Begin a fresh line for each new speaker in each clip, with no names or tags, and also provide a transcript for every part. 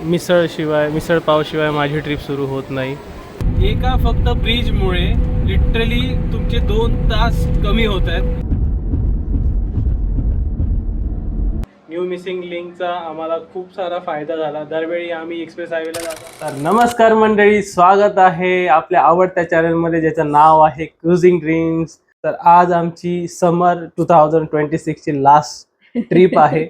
मिसळ पावशिवाय माझी ट्रिप सुरू होत नाही. एका फक्त ब्रिजमुळे लिटरली तुमचे 2 तास कमी होत आहेत. न्यू मिसिंग लिंकचा आम्हाला खूप सारा फायदा झाला. दरवेळी आम्ही एक्सप्रेस हायवेला जातो. तर नमस्कार मंडळी, स्वागत आहे आपल्या आवडत्या चॅनलमध्ये ज्याचं नाव आहे क्रुझिंग ड्रीम्स. तर आज आमची समर 2026 ची लास्ट ट्रिप आहे.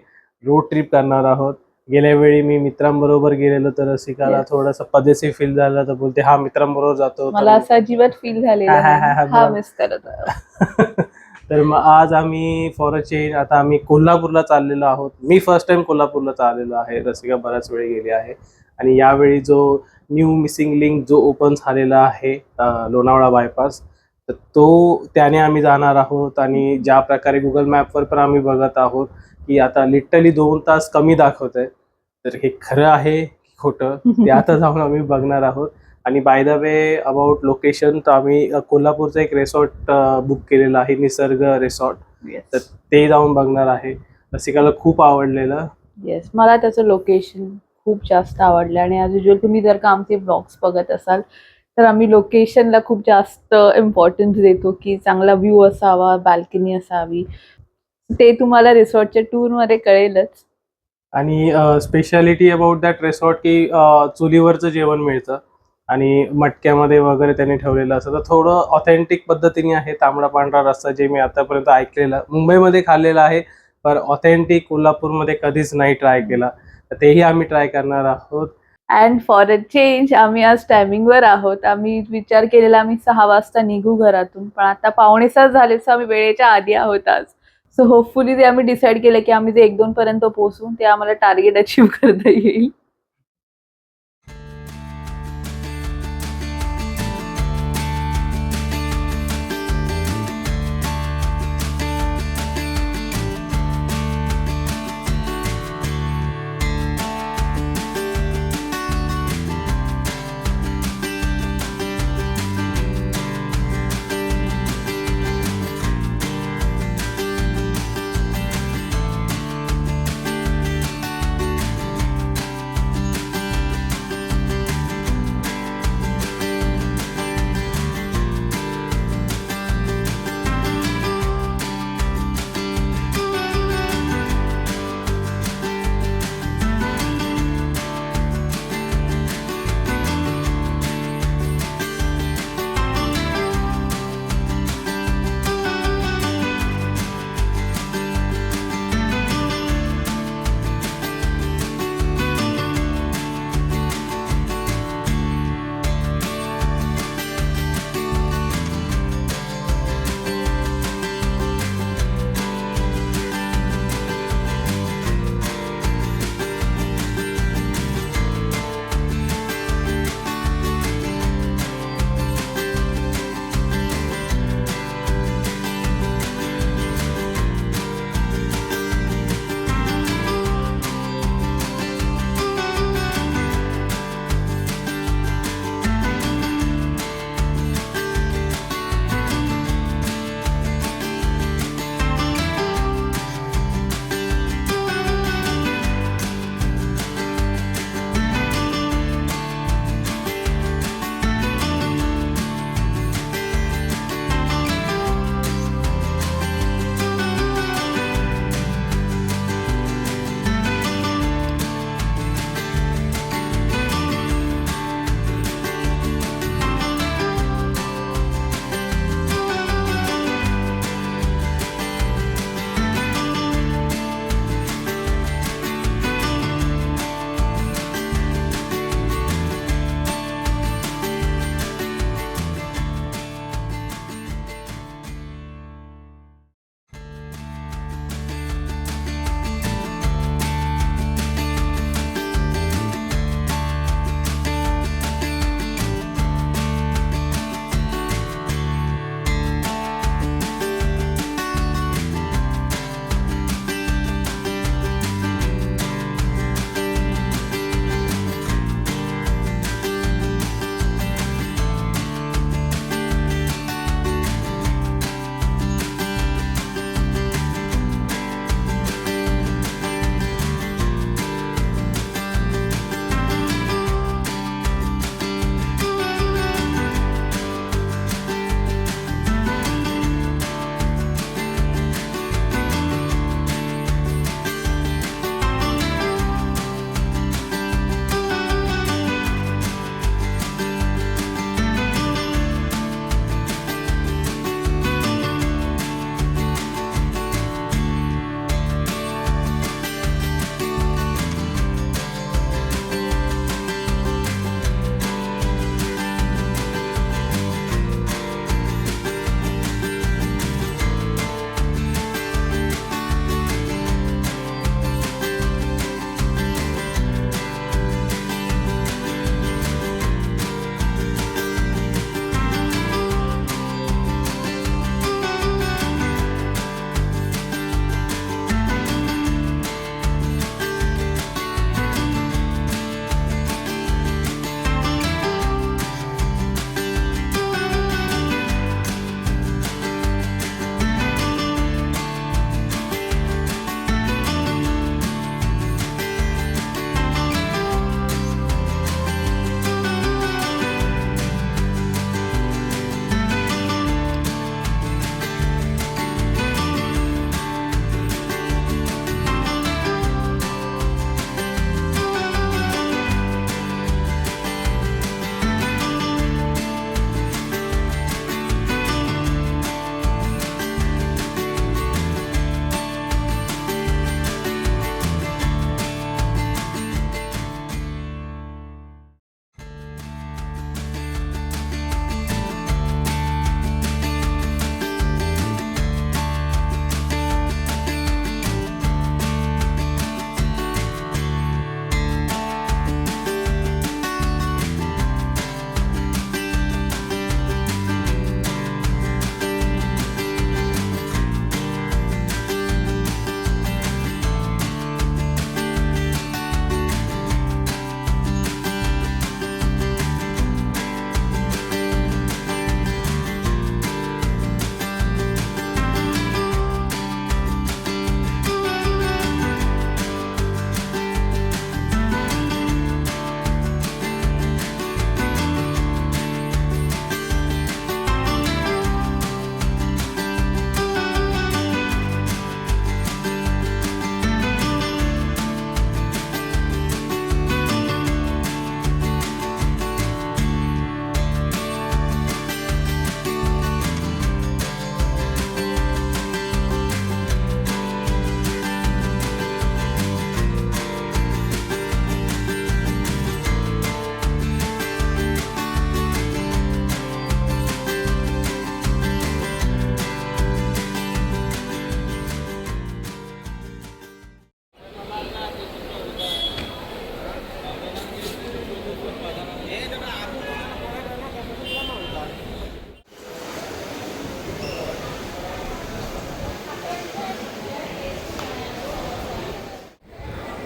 रोड ट्रिप करणार आहोत. गेल्या वेळी मी मित्रांबरोबर गेलेलो तर रसिकाला थोडंसं पदेसी फील झालं, तर बोलते हा मित्रांबरोबर जातो.
मला असं अजिबात फील झालेलं नाही. हा मिस करत आहे.
तर मग आज आम्ही फॉर अ चेंज आता आम्ही कोल्हापूरला चाललेलो आहोत. मी फर्स्ट टाइम कोल्हापूरला चाललेलो आहे. रसिका बऱ्याच वेळी गेली आहे. आणि यावेळी जो न्यू मिसिंग लिंक जो ओपन झालेला आहे लोणावळा बायपास, तर त्याने आम्ही जाणार आहोत. आणि ज्या प्रकारे गुगल मॅपवर पण आम्ही बघत आहोत की आता लिटरली 2 तास कमी दाखवत आहे, तर हे खरं आहे की खोटं ते आता जाऊन आम्ही बघणार आहोत. आणि by the way about location, तर आम्ही कोल्हापूरचं एक रिसॉर्ट बुक केलेलं आहे, निसर्ग रिसॉर्ट. तर ते जाऊन बघणार आहे. रसिकाला खूप आवडलेलं.
येस, मला त्याचं लोकेशन खूप जास्त आवडलं. आणि ॲज युजल तुम्ही जर का आमचे ब्लॉग्स बघत असाल तर आम्ही लोकेशनला खूप जास्त इम्पॉर्टन्स देतो की चांगला व्ह्यू असावा, बाल्कनी असावी. ते तुम्हाला रिसॉर्टच्या टूरमध्ये कळेलच.
आणि स्पेशालिटी अबाउट दॅट रिसॉर्ट की चुलीवरचं जेवण मिळतं आणि मटक्यामध्ये वगैरे त्यांनी ठेवलेलं असतं. तर थोडं ऑथेंटिक पद्धतीने आहे. तांबडा पांढरा रस्सा जे मी आतापर्यंत ऐकलेलं, मुंबईमध्ये खाल्लेलं आहे, पण ऑथेंटिक कोल्हापूरमध्ये कधीच नाही ट्राय केला. तर तेही आम्ही ट्राय करणार आहोत.
अँड फॉर अ चेंज आम्ही आज टायमिंगवर आहोत. आम्ही विचार केलेला आम्ही 6 वाजता निघू घरातून, पण आता 5:45 झाले, सो आम्ही वेळेच्या आधी आहोत आज. सो होपफुली ते आम्ही डिसाईड केलं की आम्ही जे 1-2 पर्यंत पोहोचू ते आम्हाला टार्गेट अचीव्ह करता येईल.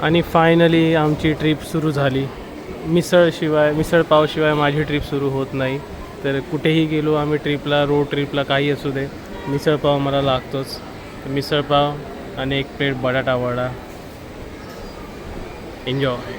आणि फायनली आमची ट्रिप सुरू झाली. मिसळपावशिवाय माझी ट्रिप सुरू होत नाही. तर कुठेही गेलो आम्ही ट्रिपला, रोड ट्रिपला, काही असू दे, मिसळपाव मला लागतोच. मिसळपाव आणि एक प्लेट बटाटा वडा. एन्जॉय.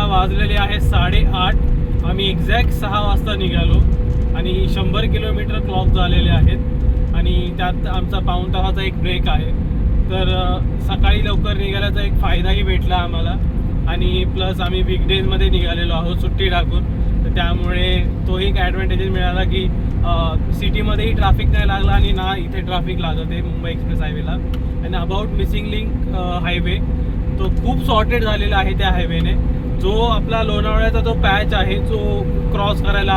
वाजलेले आहे 8:30. आम्ही एक्झॅक्ट 6 वाजता निघालो आणि 100 किलोमीटर क्लॉक झालेले आहेत आणि त्यात आमचा पाऊण तासाचा एक ब्रेक आहे. तर सकाळी लवकर निघाल्याचा एक फायदाही भेटला आम्हाला आणि प्लस आम्ही वीकडेजमध्ये निघालेलो आहोत सुट्टी टाकून. तर त्यामुळे तोही एक ॲडव्हान्टेजेस मिळाला की सिटीमध्येही ट्रॅफिक नाही लागला आणि ना इथे ट्रॅफिक लागत आहे मुंबई एक्सप्रेस हायवेला. आणि अबाउट मिसिंग लिंक हायवे तो खूप सॉर्टेड झालेला आहे त्या हायवेने. जो आपला लोणावळ्याचा जो पॅच आहे जो क्रॉस करायला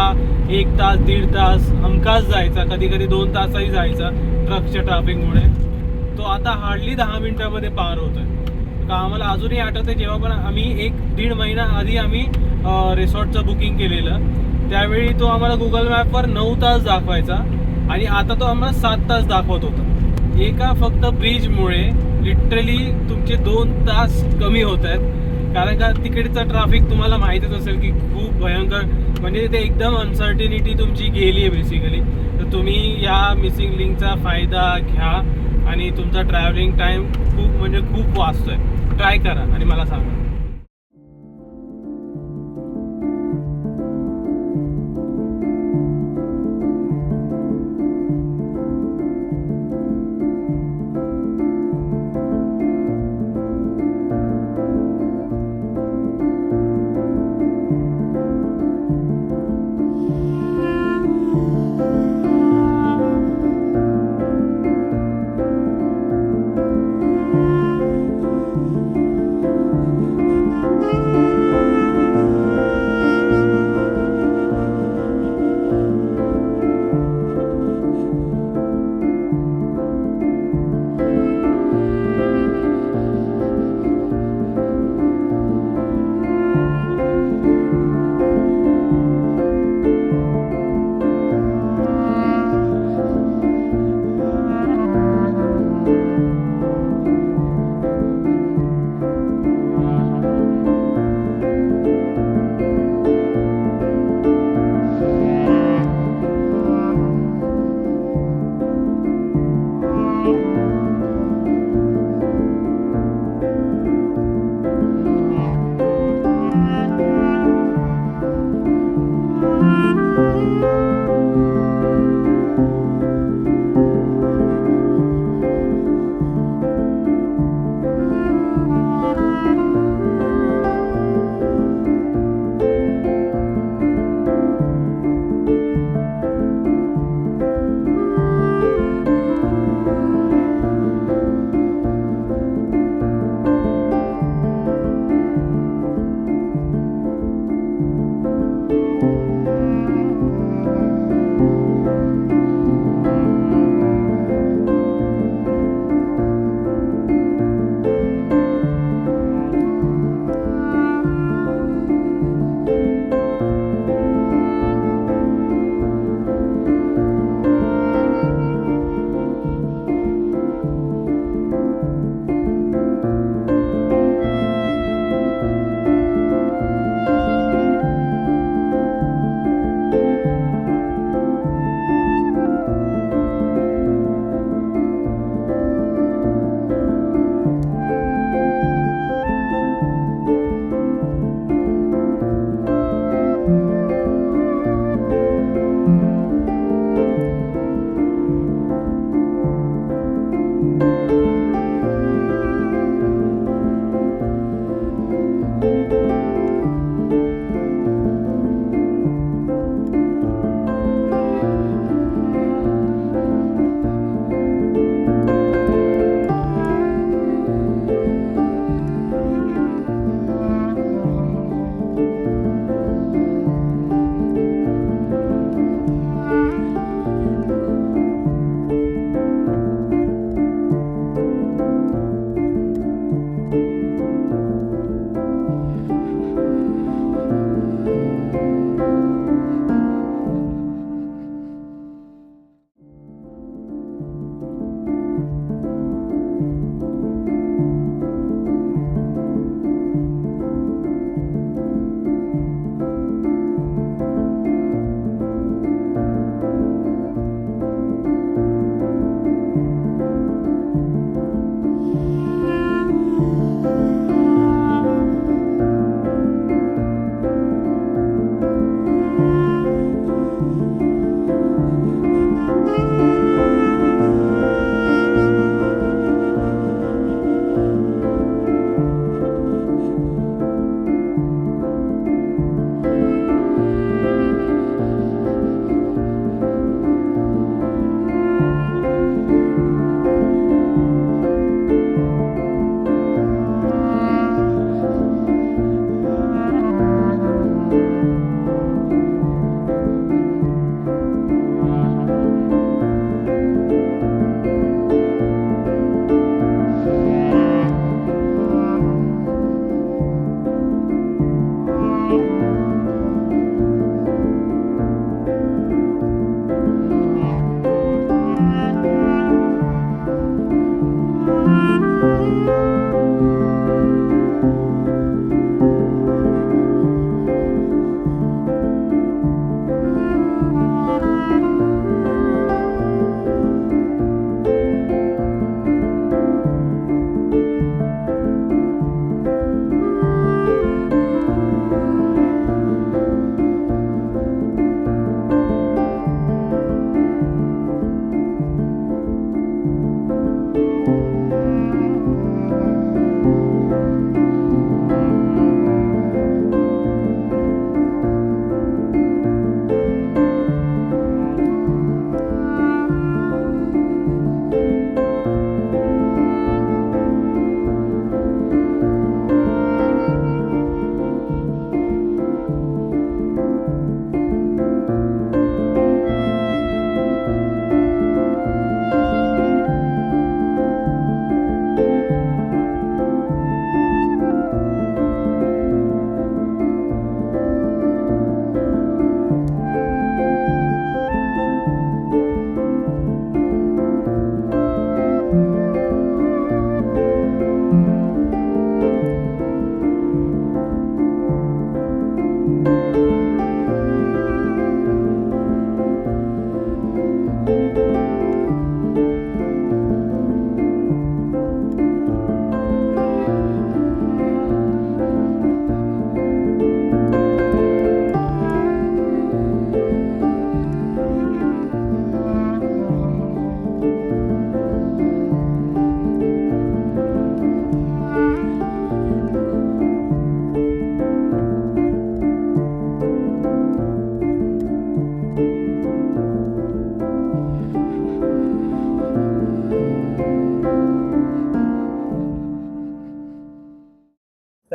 1 तास 1.5 तास हमखास जायचा, कधी कधी 2 तासही जायचा ट्रकच्या ट्रॅफिकमुळे, तो आता हार्डली 10 मिनिटामध्ये पार होतोय. का आम्हाला अजूनही आठवतं जेव्हा पण आम्ही 1-1.5 महिना आधी आम्ही रिसॉर्टचं बुकिंग केलेलं, त्यावेळी तो आम्हाला गुगल मॅपवर 9 तास दाखवायचा आणि आता तो आम्हाला 7 तास दाखवत होता. एका फक्त ब्रिजमुळे लिटरली तुमचे 2 तास कमी होत आहेत. कारण का तिकडचं ट्रॅफिक तुम्हाला माहीतच असेल की खूप भयंकर, म्हणजे ते एकदम अनसर्टिनिटी तुमची गेली आहे बेसिकली. तर तुम्ही या मिसिंग लिंकचा फायदा घ्या आणि तुमचा ट्रॅव्हलिंग टाईम खूप वाचतोय. ट्राय करा आणि मला सांगा.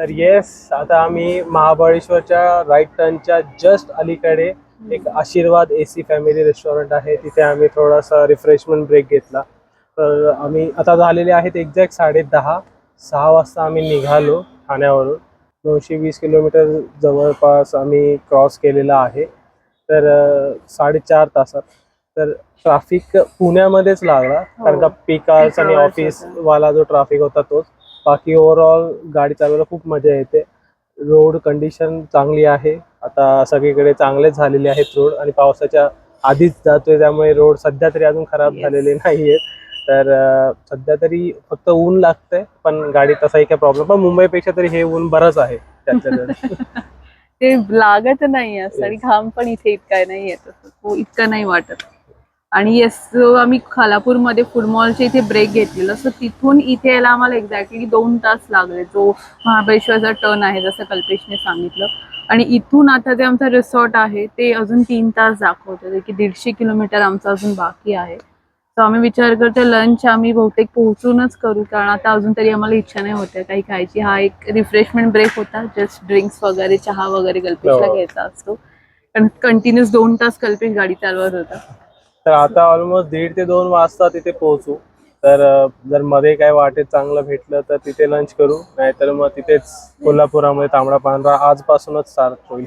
तर येस, आता आम्ही महाबळेश्वरच्या राईट टर्नच्या जस्ट अलीकडे एक आशीर्वाद AC फॅमिली रेस्टॉरंट आहे, तिथे आम्ही थोडासा रिफ्रेशमेंट ब्रेक घेतला. तर आम्ही आता झालेले आहेत एक्झॅक्ट 10:30. 6 वाजता आम्ही निघालो ठाण्यावरून. 920 किलोमीटर जवळपास आम्ही क्रॉस केलेला आहे. तर 4.5 तासात. तर ट्रॅफिक पुण्यामध्येच लागला, कारण का पीक आवर्स आणि
Peak hours
ऑफिसवाला जो ट्रॅफिक होता तोच. बाकी ओव्हरऑल गाडी चालवायला खूप मजा येते. रोड कंडिशन चांगली आहे, आता सगळीकडे चांगलेच झालेले आहेत रोड, आणि पावसाच्या आधीच जातोय त्यामुळे रोड सध्या तरी अजून खराब
Yes.
झालेले नाहीयेत. तर सध्या तरी फक्त ऊन लागतंय, पण गाडी तसाही काही प्रॉब्लेम, पण मुंबईपेक्षा तरी हे ऊन बरंच आहे त्यातल्या त्यात.
ते लागत नाही असं, आणि
Yes.
घाम पण इथे इतका नाही येत असं. तो इतका नाही वाटत. आणि येस, जो आम्ही खालापूरमध्ये फूड मॉलच्या इथे ब्रेक घेतलेला, सो तिथून इथे यायला आम्हाला एक्झॅक्टली 2 तास लागले. जो महाबळेश्वरचा टर्न आहे, जसं कल्पेशने सांगितलं. आणि इथून आता जे आमचं रिसॉर्ट आहे ते अजून 3 तास दाखवतं, की 150 किलोमीटर आमचं अजून बाकी आहे. तर आम्ही विचार करतो लंच आम्ही बहुतेक पोहोचूनच करू, कारण आता अजून तरी आम्हाला इच्छा नाही होते काही खायची. हा एक रिफ्रेशमेंट ब्रेक होता, जस्ट ड्रिंक्स वगैरे, चहा वगैरे कल्पेशला
हो.
घ्यायचा असतो. कारण कंटिन्युअस 2 तास कल्पेश गाडी चालवत होता.
तर आता ऑलमोस्ट 1:30 ते 2 वाजता तिथे पोहोचू. तर जर मध्ये काय वाटेत चांगलं भेटलं तर तिथे लंच करू, नाहीतर मग तिथेच कोल्हापुरामध्ये तांबडा पांढरा आजपासूनच स्टार्ट होईल.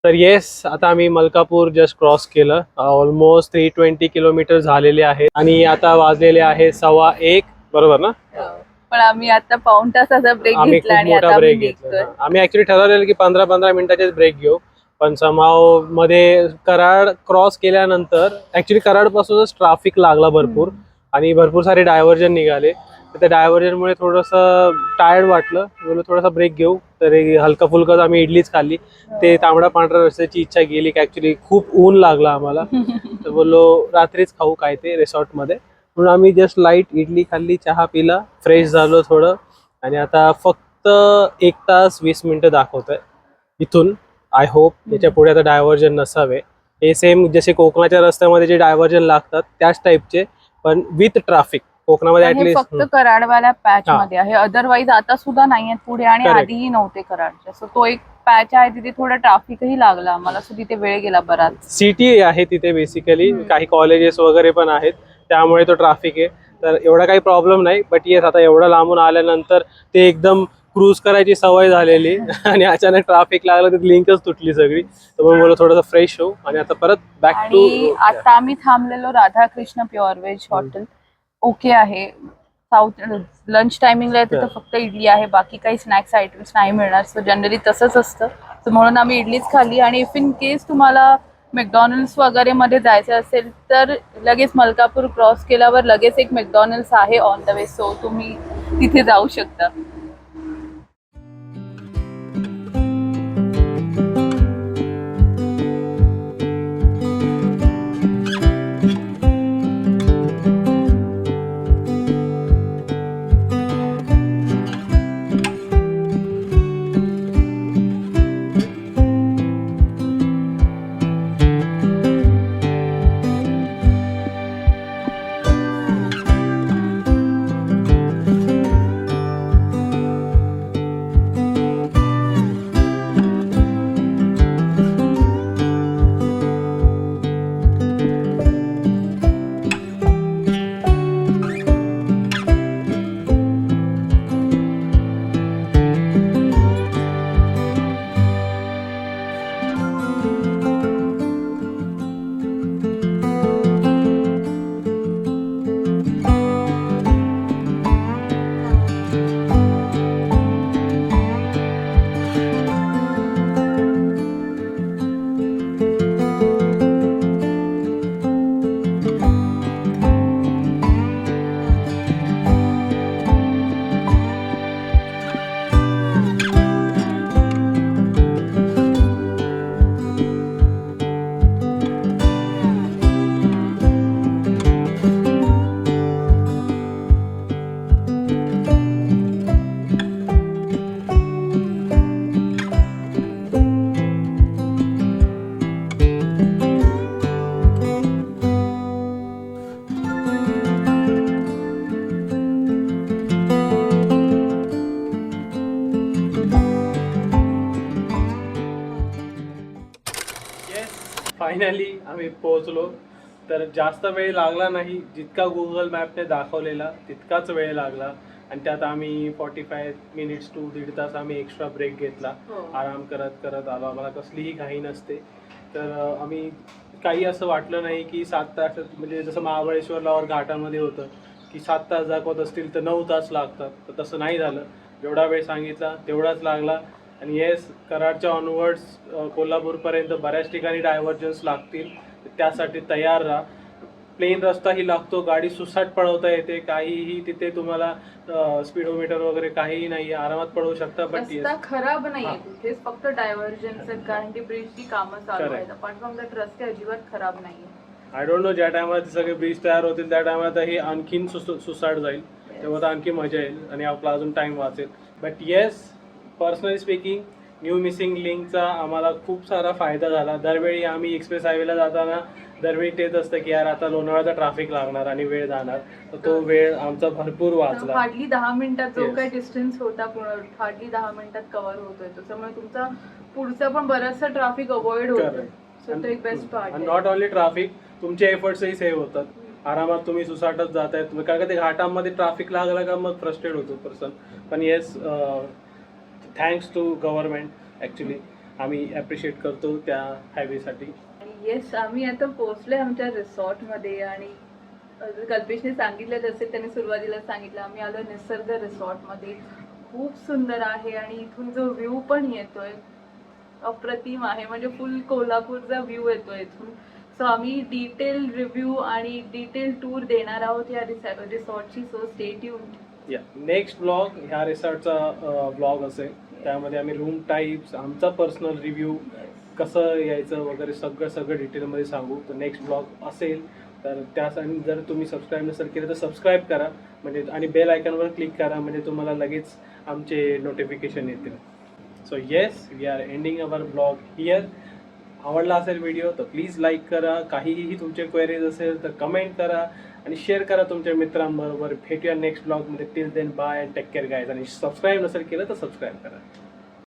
तर येस, आता आम्ही मलकापूर जस्ट क्रॉस केलं. ऑलमोस्ट 320 किलोमीटर झालेले आहेत, आणि आता वाजलेले आहे 1:15, बरोबर ना?
पण आम्ही आता पाऊण तासाचा ब्रेक
आम्ही
घेतला
खूप
आणि
मोठा
आता आम्ही
ब्रेक घेतला.
निघतोय.
आम्ही ऍक्च्युली ठरवलेलं की 15-15 मिनिटाचेच ब्रेक घेऊ, पण समाव मध्ये कराड क्रॉस केल्यानंतर ऍक्च्युली कराड पासूनच ट्रॅफिक लागला भरपूर, आणि भरपूर सारे डायव्हर्जन निघाले. तर त्या डायव्हर्जनमुळे थोडंसं टायर्ड वाटलं, बोललो थोडासा ब्रेक घेऊ. तर हलका फुलका आम्ही इडलीच खाल्ली. ते तांबडा पांढरा रस्त्याची इच्छा गेली, की ऍक्च्युली खूप ऊन लागला आम्हाला. तर बोललो रात्रीच खाऊ काय ते रिसॉर्टमध्ये, म्हणून आम्ही जस्ट लाईट इडली खाल्ली, चहा पिला, फ्रेश झालो थोडं. आणि आता फक्त 1 तास 20 मिनिटं दाखवतोय इथून. आय होप याच्या पुढे आता डायव्हर्जन नसावे. हे सेम जसे कोकणाच्या रस्त्यामध्ये जे डायव्हर्जन लागतात त्याच टाईपचे, पण विथ ट्रॅफिक. कोकणामध्ये
पण हे
ऍटलीस्ट
फक्त कराडवाल्या पॅच मध्ये आहे, अदरवाईज आता सुद्धा नाही आहेत पुढे, आणि
Correct.
आधीही नव्हते कराडचे. सो तो एक पॅच आहे, तिथे थोडा ट्रॅफिकही लागला आम्हाला, सो तिथे वेळ गेला बराच.
सिटी आहे तिथे बेसिकली, काही कॉलेजेस वगैरे पण आहेत, त्यामुळे तो ट्रॅफिक आहे. तर एवढा काही प्रॉब्लेम नाही, बट येस, आता एवढं लांबून आल्यानंतर ते एकदम क्रूज करायची सवय झालेली आणि अचानक ट्रॅफिक लागलं तर लिंकच तुटली सगळी. तर मग मला थोडंसं फ्रेश होऊ आणि आता परत बॅक टू.
आणि आता आम्ही थांबलेलो Radhakrishna pure veg hotel. Okay आहे. साऊथ लंच टायमिंगला तिथं फक्त इडली आहे, बाकी काही स्नॅक्स आयटम्स नाही मिळणार. सो जनरली तसंच असतं, तर म्हणून आम्ही इडलीच खाल्ली. आणि इफ इन केस तुम्हाला मॅकडॉनल्ड्स वगैरे मध्ये जायचं असेल तर लगेच मलकापूर क्रॉस केल्यावर लगेच एक मॅकडॉनल्ड्स आहे ऑन द वे, सो तुम्ही तिथे जाऊ शकता.
फायनली आम्ही पोहोचलो. तर जास्त वेळ लागला नाही, जितका गुगल मॅपने दाखवलेला तितकाच वेळ लागला. आणि त्यात आम्ही 45 मिनिट्स टू दीड तास आम्ही एक्स्ट्रा ब्रेक घेतला. आराम करत करत आलो. आम्हाला कसलीही घाई नसते. तर आम्ही काही असं वाटलं नाही की 7 तास, म्हणजे जसं महाबळेश्वरला और घाटामध्ये होतं की 7 तास दाखवत असतील तर 9 तास लागतात. तर तसं नाही झालं. जेवढा वेळ सांगितला तेवढाच लागला. आणि येस, कराडच्या ऑनवर्ड्स कोल्हापूरपर्यंत बऱ्याच ठिकाणी डायव्हर्जन्स लागतील. त्यासाठी तयार राहा. प्लेन रस्ताही लागतो, गाडी सुसाट पळवता येते, काहीही तिथे तुम्हाला स्पीडोमीटर वगैरे काहीही नाही, आरामात पळवू शकता. बट
रस्ता खराब नाहीये
हा.
कुठेच, फक्त डायव्हर्जन्स आहेत कारण की ब्रिजची कामं चालू
Correct.
आहेत. अपार्ट फ्रॉम दॅट रस्ते अजिबात खराब नाहीये.
आय डोंट नो, ज्या टायमाला ते सगळे ब्रिज तयार होतील त्या टायमाला ही आणखीन सुसाट जाईल. तेव्हा तर आणखी मजा येईल आणि आपला अजून टाइम वाचेल. But yes, personally speaking, new missing लिंकचा आम्हाला खूप सारा फायदा झाला. दरवेळी आम्ही एक्सप्रेस हायवेला जाताना दरवेळी तेच असतं की यार आता लोणावळ्याचा ट्रॅफिक लागणार आणि वेळ जाणार. तर तो वेळ आमचा भरपूर वाचला.
हार्डली 10 मिनिटात जो
Yes.
काही डिस्टन्स होता हार्डली 10 मिनिटात कव्हर होतोय. त्याच्यामुळे तुमचा पुढचा पण बराचसा ट्रॅफिक अवॉइड होतोय.
Correct.
सो तो एक बेस्ट पार्ट आहे.
नॉट ओनली ट्रॅफिक, तुमचे एफर्ट्सही सेव्ह होतात. आरामात तुम्ही सुसाटच जात आहेत. कारण का ते घाटामध्ये ट्रॅफिक लागला का मग फ्रस्ट्रेट होतो पर्सन. पण yes, thanks to government. Actually आम्ही ॲप्रिशिएट करतो त्या हायवेसाठी.
आणि येस, आम्ही आता पोहोचलोय आमच्या रिसॉर्टमध्ये. आणि कल्पेशने सांगितलं जसे त्यांनी सुरुवातीला सांगितलं, आम्ही आलो निसर्ग रिसॉर्टमध्ये. खूप सुंदर आहे आणि इथून जो व्ह्यू पण येतोय अप्रतिम आहे. म्हणजे फुल कोल्हापूरचा व्ह्यू येतोय इथून. सो आम्ही डिटेल रिव्ह्यू आणि डिटेल टूर देणार आहोत या रिसॉर्टची. So stay tuned.
या नेक्स्ट ब्लॉग ह्या रिसॉर्टचा ब्लॉग असेल. त्यामध्ये आम्ही रूम टाईप्स, आमचा पर्सनल रिव्ह्यू, कसं यायचं वगैरे सगळं डिटेलमध्ये सांगू. तर नेक्स्ट ब्लॉग असेल. तर त्यासाठी जर तुम्ही सबस्क्राईब नसेल केलं तर सबस्क्राईब करा, म्हणजे आणि बेल आयकॉनवर क्लिक करा, म्हणजे तुम्हाला लगेच आमचे नोटिफिकेशन येतील. So yes, we are ending our blog here. आवडला असेल व्हिडिओ तर प्लीज लाईक करा. काहीही तुमचे क्वेरीज असेल तर कमेंट करा आणि शेअर करा तुमच्या मित्रांबरोबर. भेटूया नेक्स्ट ब्लॉगमध्ये. Till then bye, take care guys. आणि सबस्क्राईब नसेल केलं तर सबस्क्राईब करा.